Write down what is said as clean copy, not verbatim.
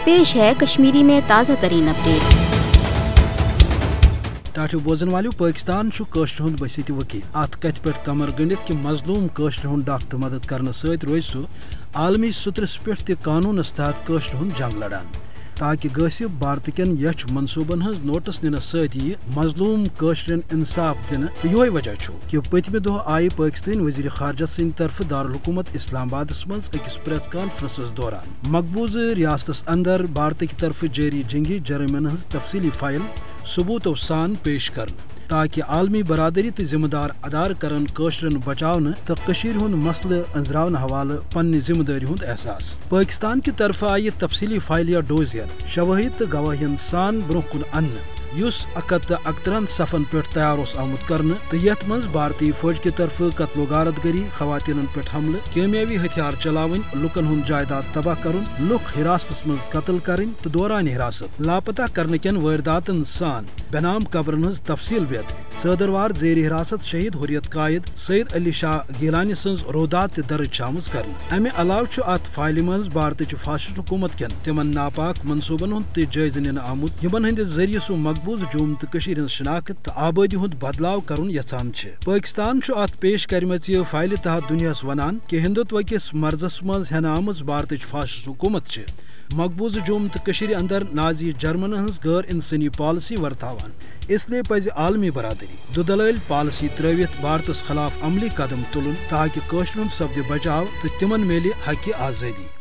पेश है कश्मीरी में ताज़ा तरीन अपडेट। टाटो बोजन वालो पाकिस्तान कशर हूं बसित वकील अत कथ पे कमर गंडित कि मजलूम कशर हूं डाक तो मदद करने सत रोज सह आलमी सुतरस पे कानूनस तहत कशर हूं जंग लड़ान ताकि गसिब भारत कन यछ मनसूबन हज नोटिस निन सत मजलूम कशरन इंसाफ दिन तो यो वजह कि पतमे दह आय पाकिस्तान वजीर खारजा सिंद तरफ दारुल हुकूमत इस्लामाबाद मज अकिस प्रेस कॉन्फ्रेंस दौरान मकबूज रियासत अंदर भारत की तरफ जारी जंगी जरमन हज तफसीली फाइल सबूतों सान पेश कर ताकि आलमी बरादरी तो जिम्मेदार अदार करन कशरन बचावन तो कशीर हुंद मसले अंजरावन हवाले पन्नी जिम्मेदारी हुंद एहसास। पाकिस्तान की तरफ आय तफसीली फाइल या डोजियर शवाहिद तो गवाहियन सान ब्रोह कुन अन्न युस 71 सफन पे तैयार आमुत करने तो यथ मज भारतीय फौज की तरफ कत्लो गारतगरी खवातीन पे हमले केमियावी हथियार चलावन लुकन हुंद जायदाद तबाह करुन लुक हिरासत मज कत्ल करें तो दौरान हिरासत लापता करने कन वारदातन सान बेनाम कब्रन हज तफसील बेहतरी सदरवार जेर हिरासत शहीद हुर्रियत कायद सैयद अली शाह गिलानी सज रोदात दर्ज आमज कर अमे अलाव अत फाइल मज भारत फाशिस्ट हुकूमत कन तिमन नापाक मनसूबन हुंद जायज निन आमुत यमन हंद जरिए सु मकबूज जूम तो शनाख्त तो आबादी हुंद बदलाव करुन यछान पाकिस्तान अत पेश करमच फाइल तहत दुनियास वनान कि हिंदुत्व किस मर्जस मज हेन आमज भारत फाशिस्ट हुकूमत मकबूज जूम तो अंदर नाजी जर्मन हज गैर इंसानी पॉलिसी वर्तावान इसलिए पज आलमी बरादरी दुदलैल पॉलिसी त्रवित भारतस खिलाफ अमली कदम तुलन ताकि कशरुन सपद बचाव तो तिमन मिले हक आज़ादी।